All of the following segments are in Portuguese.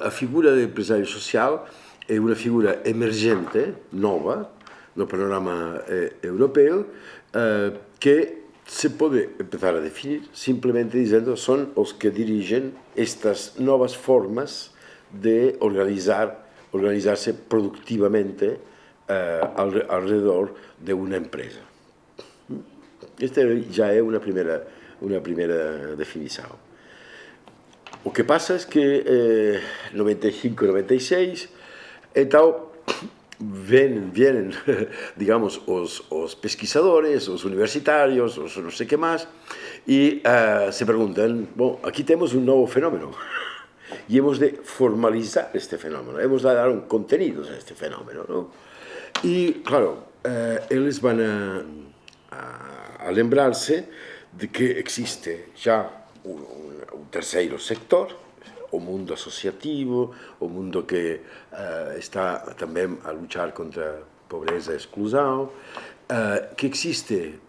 A figura de empresário social é uma figura emergente, nova, no panorama europeu, que se pode empezar a definir simplesmente dizendo são os que dirigem estas novas formas de organizar-se produtivamente alrededor de uma empresa. Esta já é uma primeira definição. O que passa é que 95, 96, então vienen, digamos, os pesquisadores, os universitários, os não sei o que mais, e se perguntam, bom, aqui temos um novo fenómeno, e hemos de formalizar este fenómeno, hemos de dar um conteúdo a este fenómeno, não? E, claro, eles vão a lembrar-se de que existe já um terceiro sector, o mundo associativo, o mundo que está também a lutar contra a pobreza e a exclusão, que existe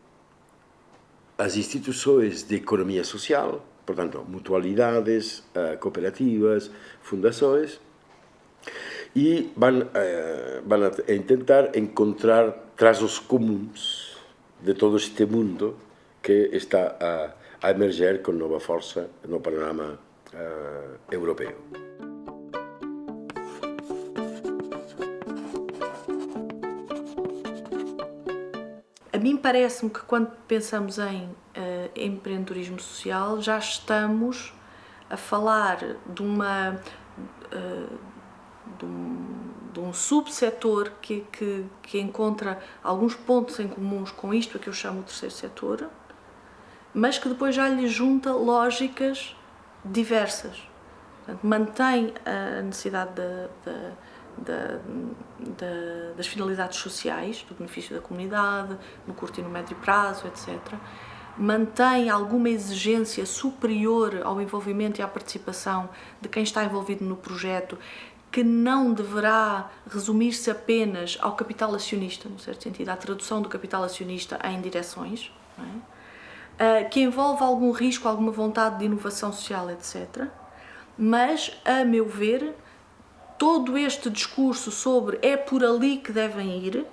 as instituições de economia social, portanto, mutualidades, cooperativas, fundações, e vão a tentar encontrar traços comuns de todo este mundo que está a emerger com nova força no panorama europeu. A mim parece-me que quando pensamos em empreendedorismo social já estamos a falar de um subsetor que encontra alguns pontos em comuns com isto a que eu chamo o terceiro setor, mas que depois já lhe junta lógicas diversas. Portanto, mantém a necessidade das finalidades sociais, do benefício da comunidade, no curto e no médio prazo, etc. Mantém alguma exigência superior ao envolvimento e à participação de quem está envolvido no projeto, que não deverá resumir-se apenas ao capital acionista, no certo sentido, à tradução do capital acionista em direções, não é? Que envolve algum risco, alguma vontade de inovação social, etc. Mas, a meu ver, todo este discurso sobre é por ali que devem ir,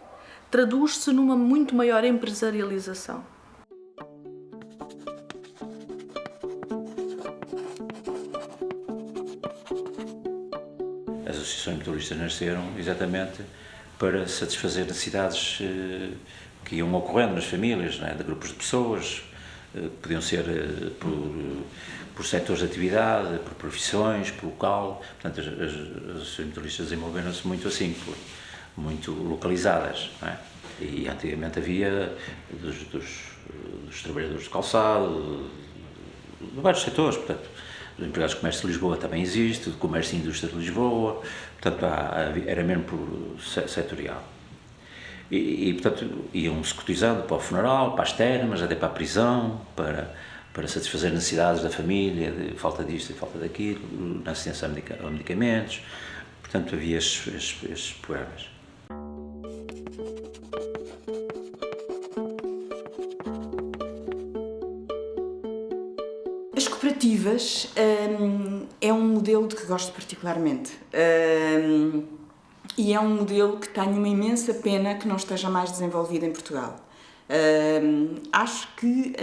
traduz-se numa muito maior empresarialização. As associações mutualistas nasceram exatamente para satisfazer necessidades que iam ocorrendo nas famílias, não é? De grupos de pessoas, podiam ser por setores de atividade, por profissões, por local. Portanto, as associações mutualistas desenvolveram-se muito assim, muito localizadas, não é? E antigamente havia dos trabalhadores de calçado, de vários setores, portanto, os empregados de comércio de Lisboa também existe, do comércio e indústria de Lisboa, portanto, era mesmo por setorial. E portanto, iam-se cotizando para o funeral, para as termas, até para a prisão, para satisfazer necessidades da família, de falta disto e falta daquilo, na assistência a medicamentos. Portanto, havia estes programas. As cooperativas é um modelo de que gosto particularmente. E é um modelo que tenho uma imensa pena que não esteja mais desenvolvido em Portugal. Acho que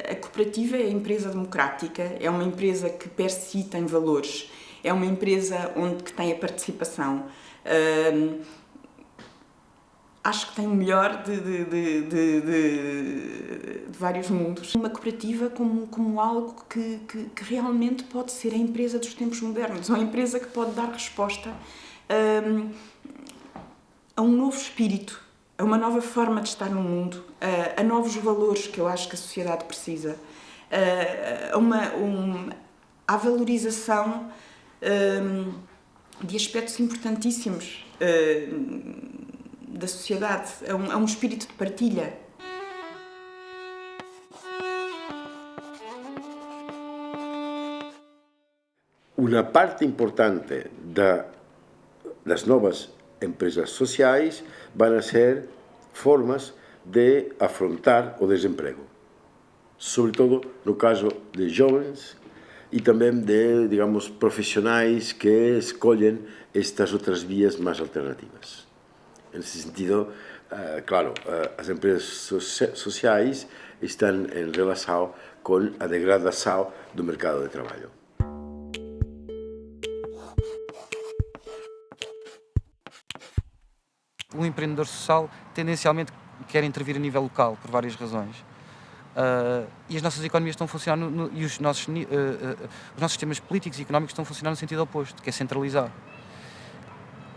a cooperativa é a empresa democrática, é uma empresa que per si tem valores, é uma empresa que tem a participação. Acho que tem o melhor de vários mundos. Uma cooperativa como algo que realmente pode ser a empresa dos tempos modernos, uma empresa que pode dar resposta a um novo espírito, a uma nova forma de estar no mundo, a novos valores que eu acho que a sociedade precisa, à valorização de aspectos importantíssimos da sociedade, a um espírito de partilha. Uma parte importante das novas empresas sociais vão ser formas de afrontar o desemprego, sobretudo no caso de jovens e também de, digamos, profissionais que escolhem estas outras vias mais alternativas. Nesse sentido, claro, as empresas sociais estão em relação com a degradação do mercado de trabalho. O empreendedor social tendencialmente quer intervir a nível local, por várias razões. E as nossas economias estão a funcionar, e os nossos sistemas políticos e económicos estão a funcionar no sentido oposto, que é centralizar.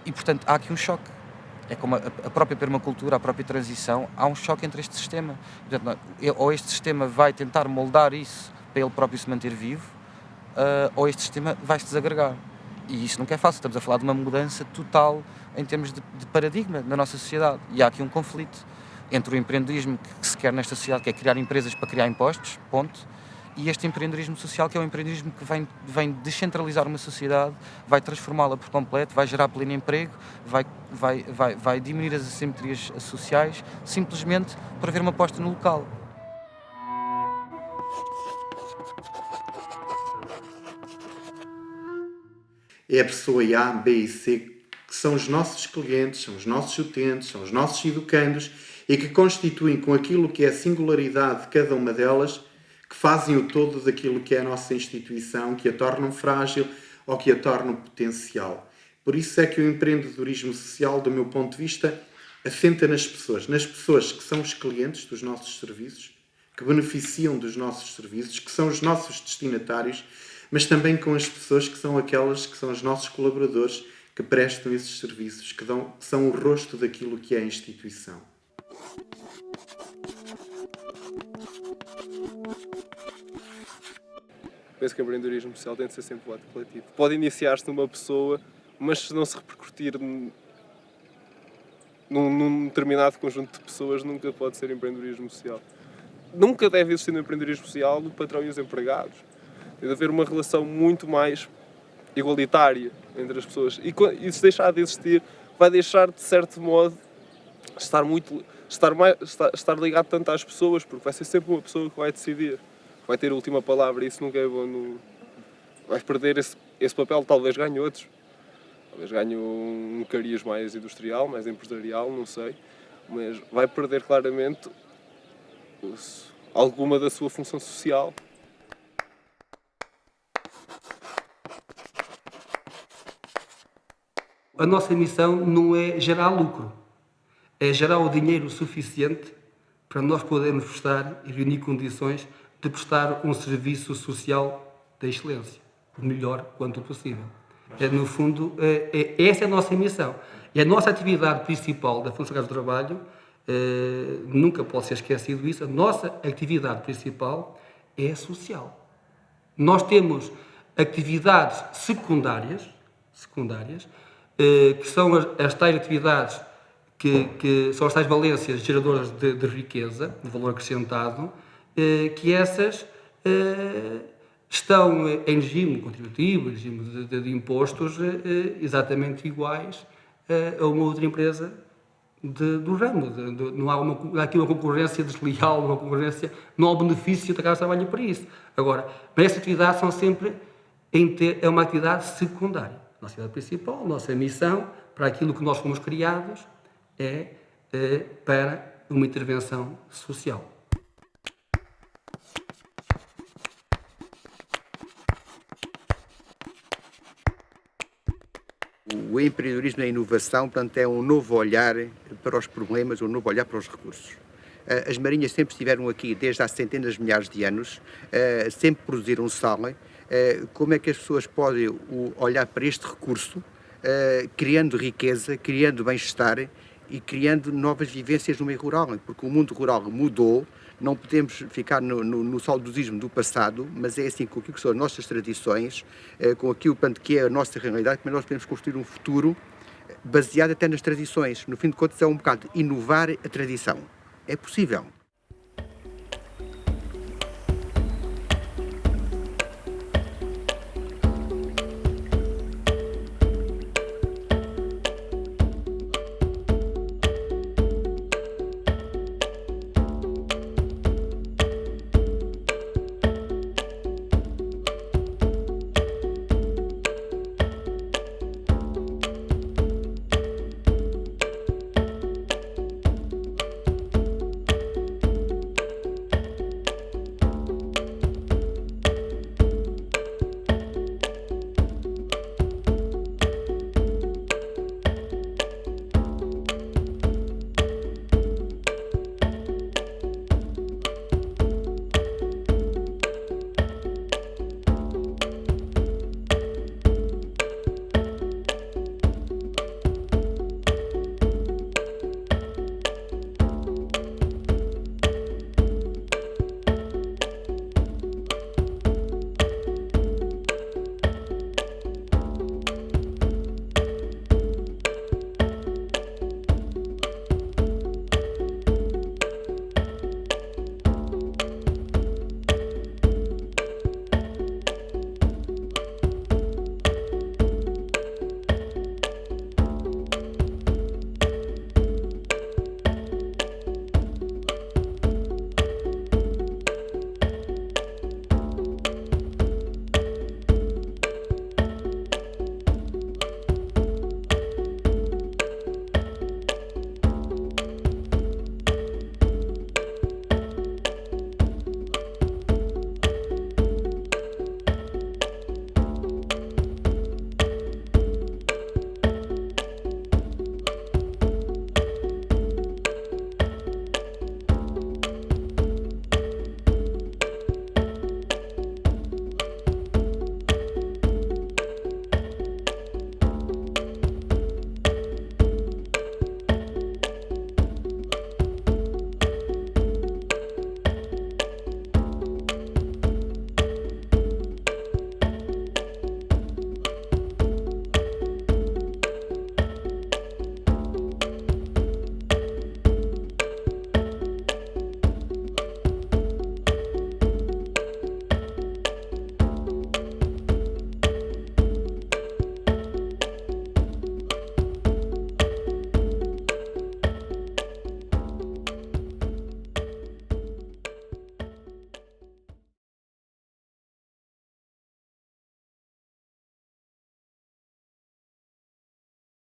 E, portanto, há aqui um choque. É como a própria permacultura, a própria transição, há um choque entre este sistema. Portanto, ou este sistema vai tentar moldar isso para ele próprio se manter vivo, ou este sistema vai se desagregar. E isso nunca é fácil. Estamos a falar de uma mudança total em termos de paradigma na nossa sociedade. E há aqui um conflito entre o empreendedorismo que se quer nesta sociedade, que é criar empresas para criar impostos, ponto, e este empreendedorismo social, que é um empreendedorismo que vem descentralizar uma sociedade, vai transformá-la por completo, vai gerar pleno emprego, vai diminuir as assimetrias sociais, simplesmente por haver uma aposta no local. É a pessoa A, B e C que são os nossos clientes, são os nossos utentes, são os nossos educandos e que constituem com aquilo que é a singularidade de cada uma delas, que fazem o todo daquilo que é a nossa instituição, que a tornam frágil ou que a tornam potencial. Por isso é que o empreendedorismo social, do meu ponto de vista, assenta nas pessoas que são os clientes dos nossos serviços, que beneficiam dos nossos serviços, que são os nossos destinatários, mas também com as pessoas que são aquelas que são os nossos colaboradores, que prestam esses serviços, que são o rosto daquilo que é a instituição. Penso que o empreendedorismo social tem de ser sempre um ato coletivo. Pode iniciar-se numa pessoa, mas se não se repercutir num determinado conjunto de pessoas, nunca pode ser empreendedorismo social. Nunca deve existir no empreendedorismo social o patrão e os empregados. Deve haver uma relação muito mais igualitária entre as pessoas. E se deixar de existir, vai deixar, de certo modo, estar ligado tanto às pessoas, porque vai ser sempre uma pessoa que vai decidir. Vai ter a última palavra e isso nunca é bom. Vai perder esse papel, talvez ganhe outros. Talvez ganhe um cariz mais industrial, mais empresarial, não sei. Mas vai perder claramente alguma da sua função social. A nossa missão não é gerar lucro, é gerar o dinheiro suficiente para nós podermos prestar e reunir condições de prestar um serviço social de excelência, o melhor quanto possível. No fundo, essa é a nossa missão. E a nossa atividade principal da Fundação Casa do Trabalho, nunca pode ser esquecido isso, a nossa atividade principal é social. Nós temos atividades secundárias, que são as tais atividades que são as tais valências geradoras de riqueza, de valor acrescentado, que essas estão em regime contributivo, em regime de impostos exatamente iguais a uma outra empresa do ramo. Não há aqui uma concorrência desleal, não há benefício da Casa de Trabalho para isso. Agora, mas essas atividades são sempre é uma atividade secundária. A nossa atividade principal, a nossa missão, para aquilo que nós fomos criados, é para uma intervenção social. O empreendedorismo e a inovação, portanto, é um novo olhar para os problemas, um novo olhar para os recursos. As marinhas sempre estiveram aqui desde há centenas de milhares de anos, sempre produziram sal. Como é que as pessoas podem olhar para este recurso, criando riqueza, criando bem-estar e criando novas vivências no meio rural? Porque o mundo rural mudou, não podemos ficar no saudosismo do passado, mas é assim com aquilo que são as nossas tradições, com aquilo que é a nossa realidade, que nós podemos construir um futuro baseado até nas tradições. No fim de contas, é um bocado inovar a tradição. É possível.